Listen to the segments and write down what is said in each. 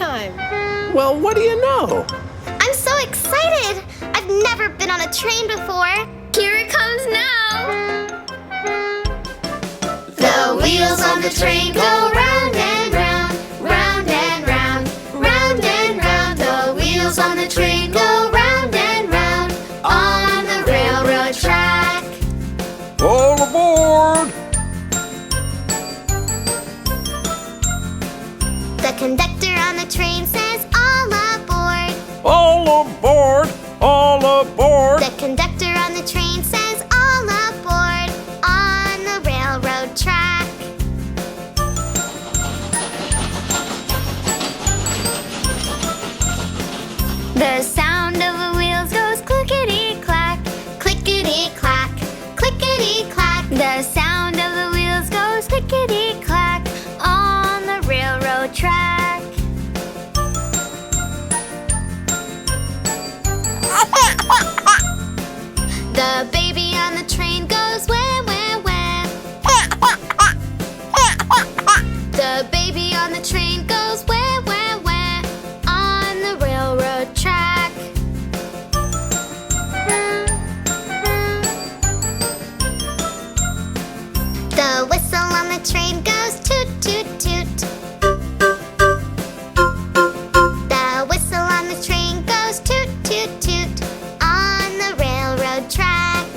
time. Well, what do you know? I'm so excited! I've never been on a train before. Here it comes now! The wheels on the train go round and round, round and round, round and round. The wheels on the train go round and round on the railroad track. All aboard! The conductor on the train says, all aboard. All aboard! All aboard! The conductor on the train says, all aboard on the railroad track. The sound of the wheels goes clickety-clack, clickety-clack, clickety-clack. The sound of the wheels goes clickety-clack on the railroad track. The baby on the train goes wah, wah, wah. The baby on the train goes wah, wah, wah on the railroad track. The whistle on the train goes toot, toot, toot. The whistle on the train goes toot, toot, toot on the railroad track.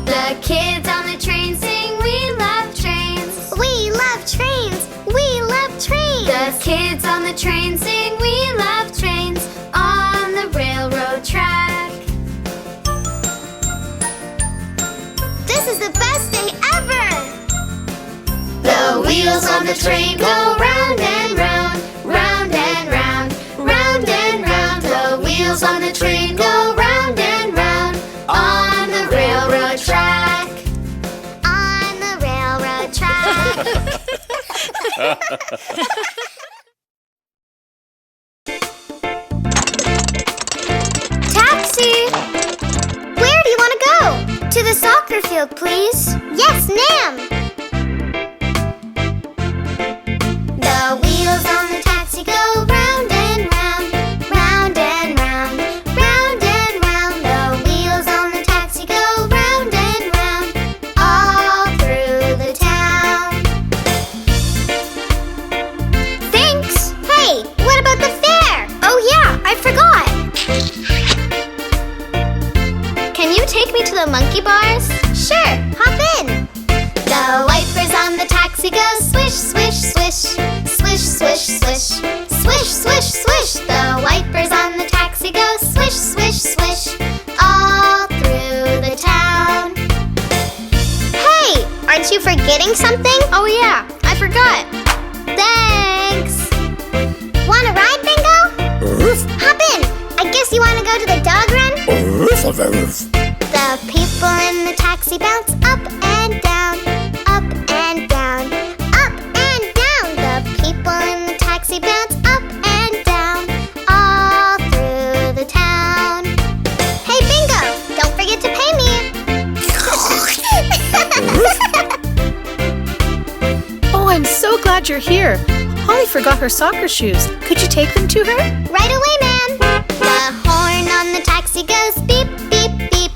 The kids on the train sing, we love trains. We love trains. We love trains. The kids on the train sing, we love trains on the railroad track. This is the best day ever! The wheels on the train go round and round, round and round, round and round. The wheels on the train go round and round on the railroad track. On the railroad track. Taxi! Where do you want to go? To the soccer field, please. Yes, ma'am. The wheels on the taxi go round and round, round and round, round and round. The wheels on the taxi go round and round, all through the town. Thanks! Hey, what about the fare? Oh yeah, I forgot. Can you take me to the monkey bars? Sure, hop in. The wipers on the taxi go swish, swish, swish, swish, swish, swish, swish, swish, swish. The wipers on the taxi go swish, swish, swish, all through the town. Hey, aren't you forgetting something? Oh yeah, I forgot. Thanks. Want a ride, Bingo? Hop in. I guess you want to go to the dog run? The people in the taxi bounce up and down, up and down, up and down. The people in the taxi bounce up and down, all through the town. Hey, Bingo, don't forget to pay me. Oh, I'm so glad you're here. Holly forgot her soccer shoes. Could you take them to her? Right away, ma'am. The horn on the taxi goes beep, beep, beep,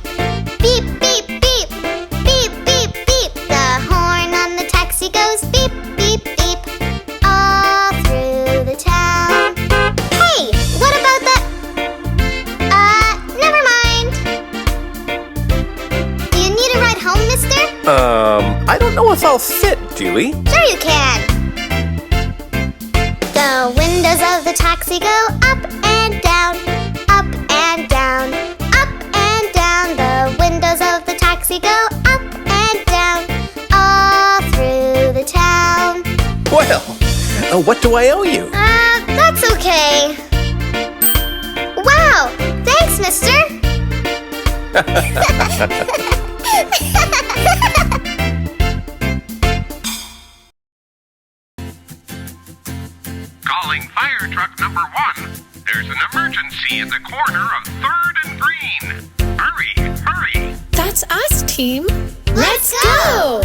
beep, beep, beep, beep, beep, beep. The horn on the taxi goes beep, beep, beep, all through the town. Hey, what about the... never mind. Do you need a ride home, mister? I don't know if I'll fit, Dewey. Sure you can. The windows of the taxi go up and down, up and down, up and down. The windows of the taxi go up and down, all through the town. Well, what do I owe you? That's okay. Wow, thanks, mister. Calling fire truck number 1. There's an emergency at the corner of 3rd and Green. Hurry, hurry. That's us, team. Let's go!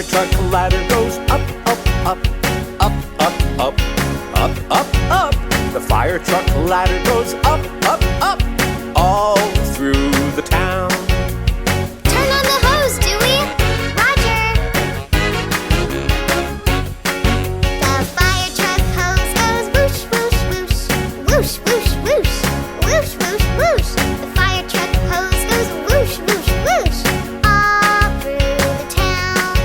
truck ladder goes up, up, up, up, up, up, up, up, up. The fire truck ladder goes up, up, up, all through the town. Turn on the hose, Dewey. Roger. The fire truck hose goes whoosh, whoosh, whoosh. Whoosh, whoosh, whoosh. Whoosh, whoosh, whoosh. The fire truck hose goes whoosh, whoosh, whoosh. All through the town.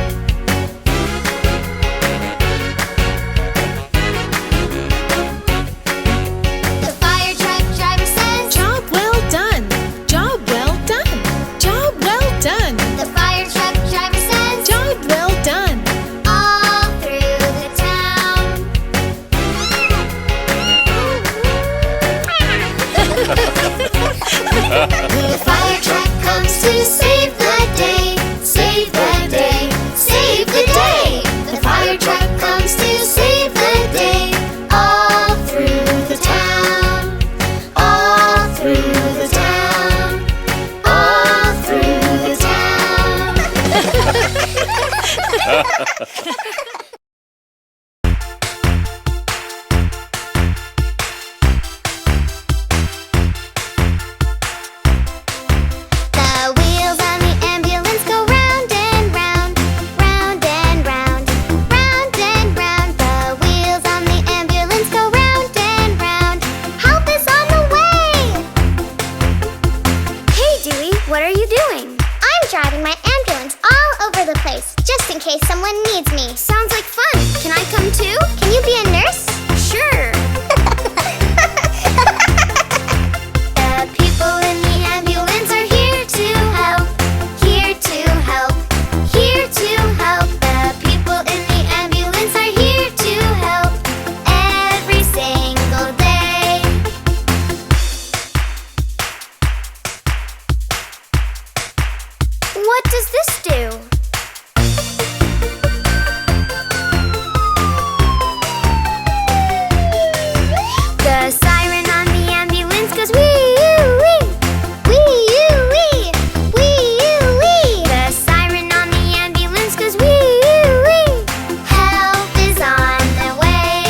The fire truck driver says, Job well done. Job well done. Job well done. the fire truck driver says, Job well done. all through the town. The fire truck comes to save the day, save the day, save the day. The fire truck comes to save the day, all through the town, all through the town, all through the town. The wheels on the ambulance go round and round, round and round, round and round. The wheels on the ambulance go round and round. Help is on the way! Hey, Dewey, what are you doing? I'm driving my ambulance all over the place, just in case someone needs me. Sounds like fun. Can I come too? Can you be a nurse? Sure. The people in the ambulance are here to help, here to help, here to help. The people in the ambulance are here to help every single day. What does this do? The siren on the ambulance goes wee-oo-wee, wee-oo-wee, wee-oo-wee. The siren on the ambulance goes wee-oo-wee. Help is on the way.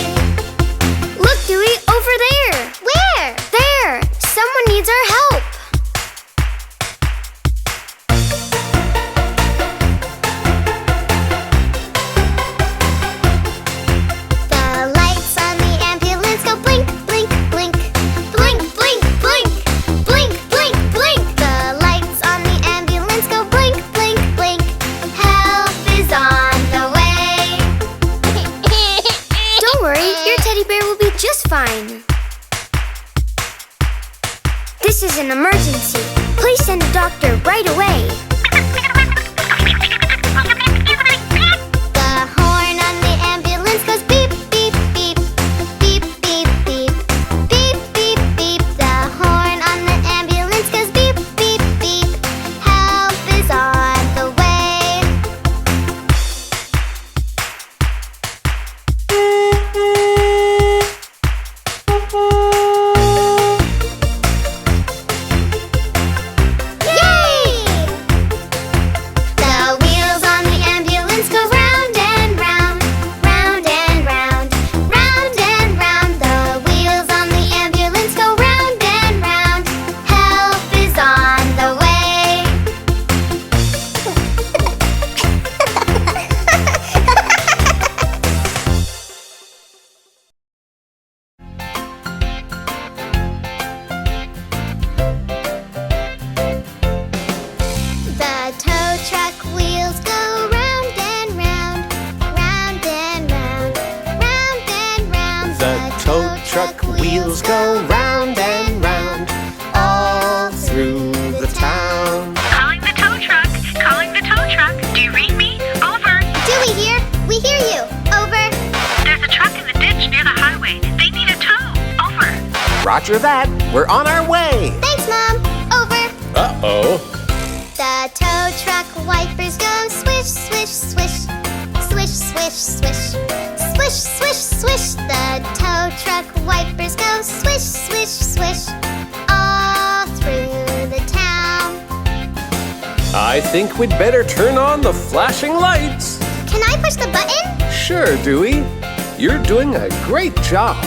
Look, Dewey, over there. Where? There. Someone needs our help. The lights on the ambulance go blink, blink, blink, blink, blink, blink, blink, blink, blink. The lights on the ambulance go blink, blink, blink. Help is on the way. Don't worry, your teddy bear will be just fine. This is an emergency. Please send a doctor right away. The horn on the ambulance goes beep, beep, beep, beep, beep, beep, beep, beep, beep. The horn on the ambulance goes beep, beep, beep. Help is on the way. Yay! The wheels on the ambulance go round and round, round and round, round and round. The wheels on the ambulance go round and round. Help is on the way. The tow truck wheels go round and round, round and round, round and round. The tow truck wheels go round and round, all through the town. Calling the tow truck. Calling the tow truck. Do you read me? Over. Dewey here. We hear you. Over. There's a truck in the ditch near the highway. They need a tow. Over. Roger that. We're on our way. Thanks, Mom. Over. Uh-oh. The tow truck wipers go swish, swish, swish, swish, swish, swish, swish, swish, swish. The tow truck wipers go swish, swish, swish, all through the town. I think we'd better turn on the flashing lights. Can I push the button? Sure, Dewey. You're doing a great job.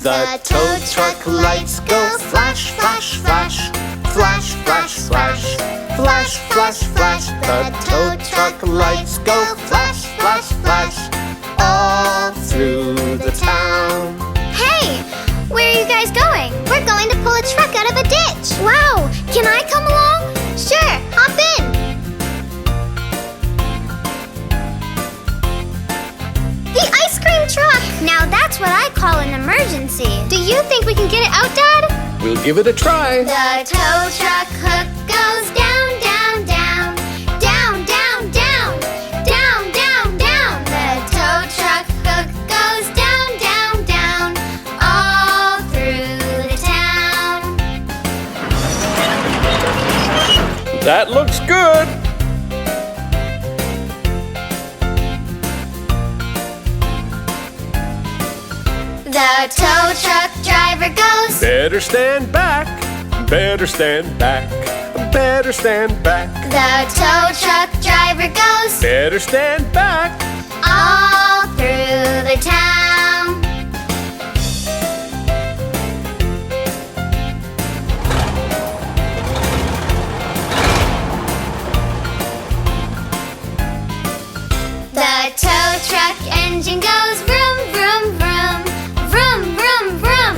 The tow truck lights go flash, flash, flash. Flash, flash, flash. Flash, flash, flash. The tow truck lights go flash, flash, flash. All through the town. Hey, where are you guys going? We're going to pull a truck out of a ditch. Wow, can I come along? Sure, hop in. The ice cream truck! Now that's what I call an emergency. Do you think we can get it out, Dad? We'll give it a try. The tow truck hook goes down, down, down. Down, down, down. Down, down, down. The tow truck hook goes down, down, down. All through the town. That looks good. The tow truck driver goes. Better stand back. Better stand back. Better stand back. The tow truck driver goes. Better stand back. All through the town. The tow truck engine goes vroom, vroom, vroom. Vroom, vroom, vroom.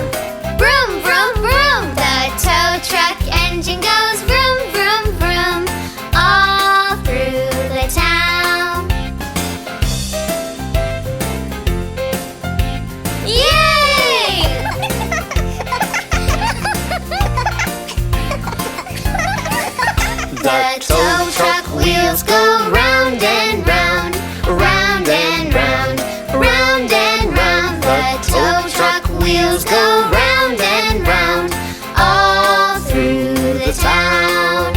Vroom, vroom, vroom. The tow truck engine goes vroom, vroom, vroom. All through the town. Yay! The tow truck wheels go round and round, round and round, round and round. The tow truck wheels go round and round, all through the town.